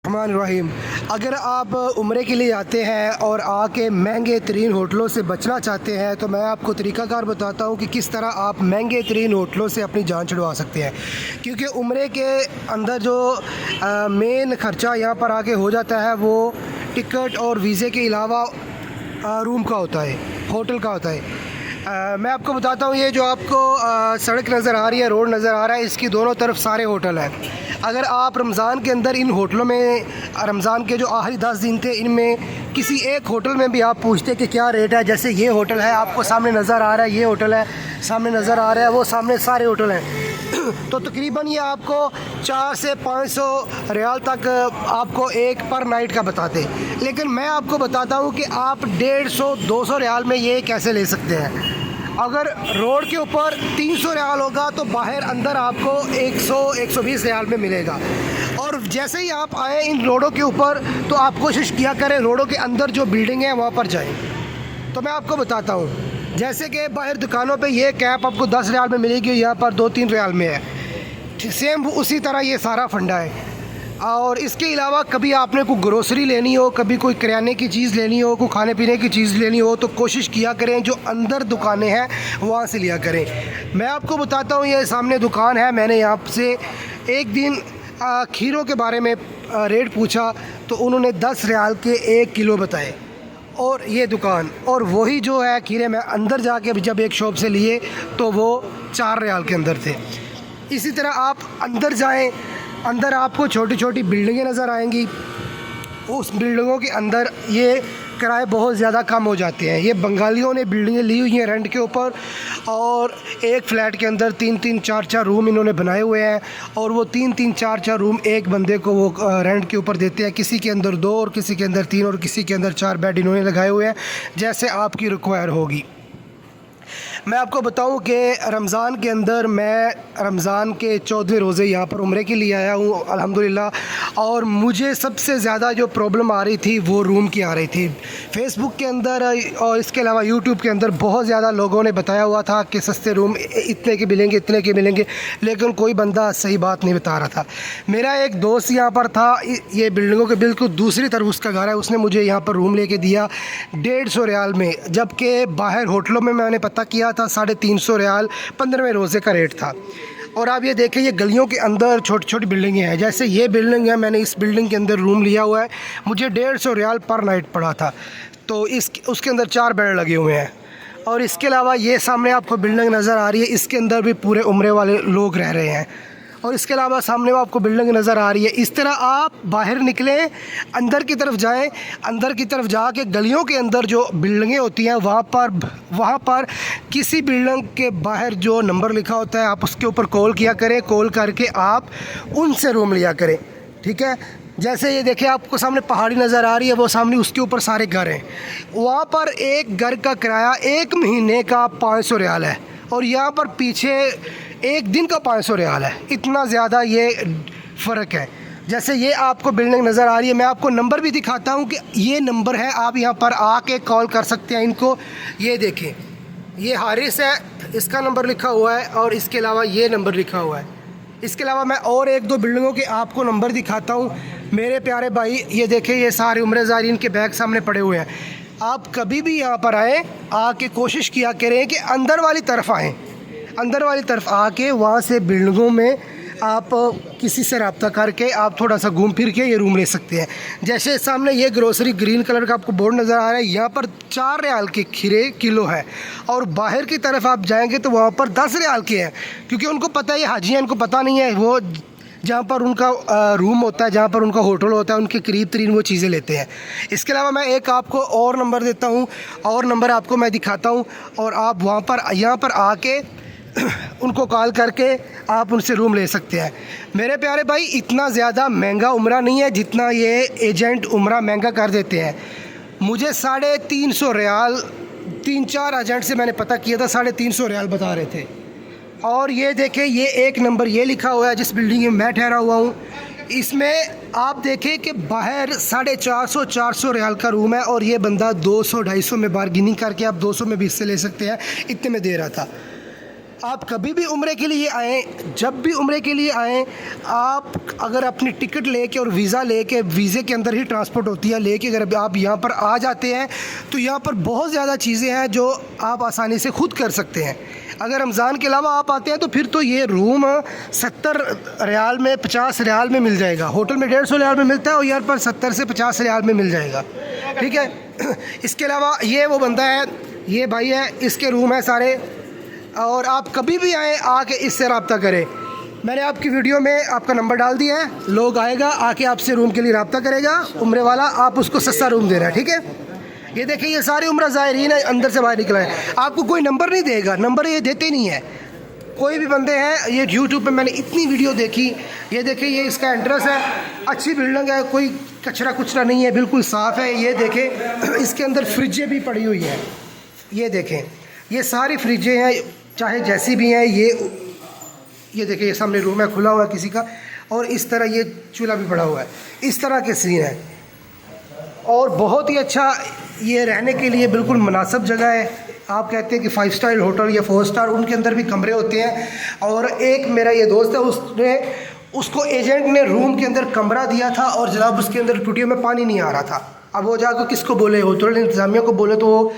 रहीम। अगर आप उम्रे के लिए आते हैं और आके महंगे तरीन होटलों से बचना चाहते हैं तो मैं आपको तरीक़ाकार बताता हूँ कि किस तरह आप महंगे तरीन होटलों से अपनी जान छुड़वा सकते हैं। क्योंकि उम्रे के अंदर जो मेन ख़र्चा यहाँ पर आके हो जाता है वो टिकट और वीज़े के अलावा रूम का होता है, होटल का होता है। मैं आपको बताता हूँ, ये जो आपको सड़क नज़र आ रही है, रोड नज़र आ रहा है, इसकी दोनों तरफ सारे होटल हैं। अगर आप रमज़ान के अंदर इन होटलों में, रमज़ान के जो आखिरी 10 दिन थे, इनमें किसी एक होटल में भी आप पूछते कि क्या रेट है, जैसे ये होटल है आपको सामने नज़र आ रहा है, ये होटल है सामने नज़र आ रहा है, वो सामने सारे होटल हैं तो तकरीबन ये आपको 400 से 500 रियाल तक आपको एक पर नाइट का बताते। लेकिन मैं आपको बताता हूँ कि आप 150-200 रियाल में ये कैसे ले सकते हैं। अगर रोड के ऊपर 300 रियाल होगा तो बाहर अंदर आपको 100-120 रियाल में मिलेगा। और जैसे ही आप आए इन रोडों के ऊपर तो आप कोशिश किया करें रोडों के अंदर जो बिल्डिंग है वहाँ पर जाएं। तो मैं आपको बताता हूँ, जैसे कि बाहर दुकानों पे ये कैप आपको 10 रियाल में मिलेगी, यहाँ पर 2-3 रियाल में है। सेम उसी तरह ये सारा फंडा है। और इसके अलावा कभी आपने कोई ग्रोसरी लेनी हो, कभी कोई किराने की चीज़ लेनी हो, कोई खाने पीने की चीज़ लेनी हो, तो कोशिश किया करें जो अंदर दुकानें हैं वहाँ से लिया करें। मैं आपको बताता हूँ, ये सामने दुकान है। मैंने यहाँ से एक दिन खीरों के बारे में रेट पूछा तो उन्होंने 10 रियाल के 1 किलो बताए। और ये दुकान, और वही जो है खीरे मैं अंदर जाके जब एक शॉप से लिए तो वो 4 रियाल के अंदर थे। इसी तरह आप अंदर जाएं, अंदर आपको छोटी छोटी बिल्डिंगें नज़र आएंगी। उस बिल्डिंगों के अंदर ये किराए बहुत ज़्यादा कम हो जाते हैं। ये बंगालियों ने बिल्डिंगें ली हुई हैं रेंट के ऊपर, और एक फ़्लैट के अंदर 3-3, 4-4 रूम इन्होंने बनाए हुए हैं, और वो 3-3, 4-4 रूम एक बंदे को वो रेंट के ऊपर देते हैं। किसी के अंदर 2 और किसी के अंदर 3 और किसी के अंदर 4 बेड इन्होंने लगाए हुए हैं, जैसे आपकी रिक्वायर होगी। मैं आपको बताऊं कि रमज़ान के अंदर मैं रमज़ान के 14वें रोज़े यहाँ पर उम्रे के लिए आया हूँ अल्हम्दुलिल्लाह। और मुझे सबसे ज़्यादा जो प्रॉब्लम आ रही थी वो रूम की आ रही थी। फ़ेसबुक के अंदर और इसके अलावा यूट्यूब के अंदर बहुत ज़्यादा लोगों ने बताया हुआ था कि सस्ते रूम इतने के मिलेंगे, इतने के मिलेंगे, लेकिन कोई बंदा सही बात नहीं बता रहा था। मेरा एक दोस्त यहाँ पर था, ये बिल्डिंगों के बिल्कुल दूसरी तरफ उसका घर है, उसने मुझे यहाँ पर रूम लेके दिया 150 रियाल में, जबकि बाहर होटलों में मैंने पता किया था 350 रियाल 15वें रोज़े का रेट था। और आप ये देखें, ये गलियों के अंदर छोटी छोटी बिल्डिंगें हैं। जैसे ये बिल्डिंग है, मैंने इस बिल्डिंग के अंदर रूम लिया हुआ है, मुझे 150 रियाल पर नाइट पड़ा था। तो उसके अंदर 4 बेड लगे हुए हैं। और इसके अलावा ये सामने आपको बिल्डिंग नज़र आ रही है, इसके अंदर भी पूरे उम्रे वाले लोग रह रहे हैं। और इसके अलावा सामने वो आपको बिल्डिंग नज़र आ रही है। इस तरह आप बाहर निकलें, अंदर की तरफ जाएं, अंदर की तरफ जाके गलियों के अंदर जो बिल्डिंगें होती हैं वहाँ पर किसी बिल्डिंग के बाहर जो नंबर लिखा होता है आप उसके ऊपर कॉल किया करें। कॉल करके आप उनसे रूम लिया करें, ठीक है। जैसे ये देखिए, आपको सामने पहाड़ी नज़र आ रही है, वो सामने उसके ऊपर सारे घर हैं। वहाँ पर एक घर का किराया 1 महीने का 500 रियाल है, और यहाँ पर पीछे एक दिन का 500 रियाल है। इतना ज़्यादा ये फ़र्क है। जैसे ये आपको बिल्डिंग नज़र आ रही है, मैं आपको नंबर भी दिखाता हूँ कि ये नंबर है, आप यहाँ पर आके कॉल कर सकते हैं इनको। ये देखें, ये हारिस है, इसका नंबर लिखा हुआ है, और इसके अलावा ये नंबर लिखा हुआ है। इसके अलावा मैं और 1-2 बिल्डिंगों के आपको नंबर दिखाता हूँ। मेरे प्यारे भाई, ये देखें, ये सारे उम्रे ज़ायरीन के बैग सामने पड़े हुए हैं। आप कभी भी यहाँ पर आएँ, आके कोशिश किया करें कि अंदर वाली तरफ आएँ। अंदर वाली तरफ आके वहाँ से बिल्डिंगों में आप किसी से रब्ता करके आप थोड़ा सा घूम फिर के ये रूम ले सकते हैं। जैसे सामने ये ग्रोसरी ग्रीन कलर का आपको बोर्ड नज़र आ रहा है, यहाँ पर 4 रियाल के खीरे किलो है, और बाहर की तरफ आप जाएंगे तो वहाँ पर 10 रियाल के हैं। क्योंकि उनको पता है, ये हाजी हैं, इनको पता नहीं है, वो जहाँ पर उनका रूम होता है, जहाँ पर उनका होटल होता है, उनके करीब तरीन वो चीज़ें लेते हैं। इसके अलावा मैं एक आपको और नंबर देता हूँ, और नंबर आपको मैं दिखाता हूँ, और आप वहाँ पर यहाँ पर आके उनको कॉल करके आप उनसे रूम ले सकते हैं। मेरे प्यारे भाई, इतना ज़्यादा महंगा उम्रा नहीं है जितना ये एजेंट उम्रा महंगा कर देते हैं। मुझे 350 रियाल 3-4 एजेंट से मैंने पता किया था, 350 रियाल बता रहे थे। और ये देखें, ये एक नंबर ये लिखा हुआ है जिस बिल्डिंग में मैं ठहरा हुआ हूँ, इसमें आप देखें कि बाहर 450 रियाल का रूम है, और ये बंदा 200-250 में बार्गेनिंग करके आप 200 में भी इससे ले सकते हैं, इतने में दे रहा था। आप कभी भी उम्रे के लिए आएँ, जब भी उम्रे के लिए आएँ, आप अगर अपनी टिकट लेके और वीज़ा लेके, वीज़े के अंदर ही ट्रांसपोर्ट होती है, लेके अगर आप यहाँ पर आ जाते हैं तो यहाँ पर बहुत ज़्यादा चीज़ें हैं जो आप आसानी से खुद कर सकते हैं। अगर रमज़ान के अलावा आप आते हैं तो फिर तो ये रूम 70 रियाल में, 50 रियाल में मिल जाएगा। होटल में 150 रियाल में मिलता है और यहाँ पर 70 से 50 रियाल में मिल जाएगा, ठीक है। इसके अलावा ये वो बंदा है, ये भाई है, इसके रूम है सारे, और आप कभी भी आएँ आके इससे रब्ता करें। मैंने आपकी वीडियो में आपका नंबर डाल दिया है, लोग आएगा आके आपसे रूम के लिए रब्ता करेगा, उम्रे वाला, आप उसको सस्ता रूम दे रहा है, ठीक है। ये देखिए ये सारे उम्रा ज़ायरीन है, अंदर से बाहर निकला है, आपको कोई नंबर नहीं देगा, नंबर ये देते नहीं है। कोई भी बंदे हैं, ये यूट्यूब पे मैंने इतनी वीडियो देखी, ये देखिए ये इसका एंट्रेंस है, अच्छी बिल्डिंग है, कोई कचरा कुचरा नहीं है, बिल्कुल साफ़ है। ये देखें इसके अंदर फ्रिजें भी पड़ी हुई हैं, ये देखें ये सारी फ्रिजें हैं, चाहे जैसी भी हैं। ये देखिए ये सामने रूम है, खुला हुआ है किसी का, और इस तरह ये चूल्हा भी पड़ा हुआ है, इस तरह के सीन है। और बहुत ही अच्छा, ये रहने के लिए बिल्कुल मुनासिब जगह है। आप कहते हैं कि 5 स्टार होटल या 4 स्टार, उनके अंदर भी कमरे होते हैं। और एक मेरा ये दोस्त है, उसको एजेंट ने रूम के अंदर कमरा दिया था और जनाब उसके अंदर टूटियों में पानी नहीं आ रहा था। अब वो जाकर किसको बोले, होटल इंतज़ामिया को बोले तो वो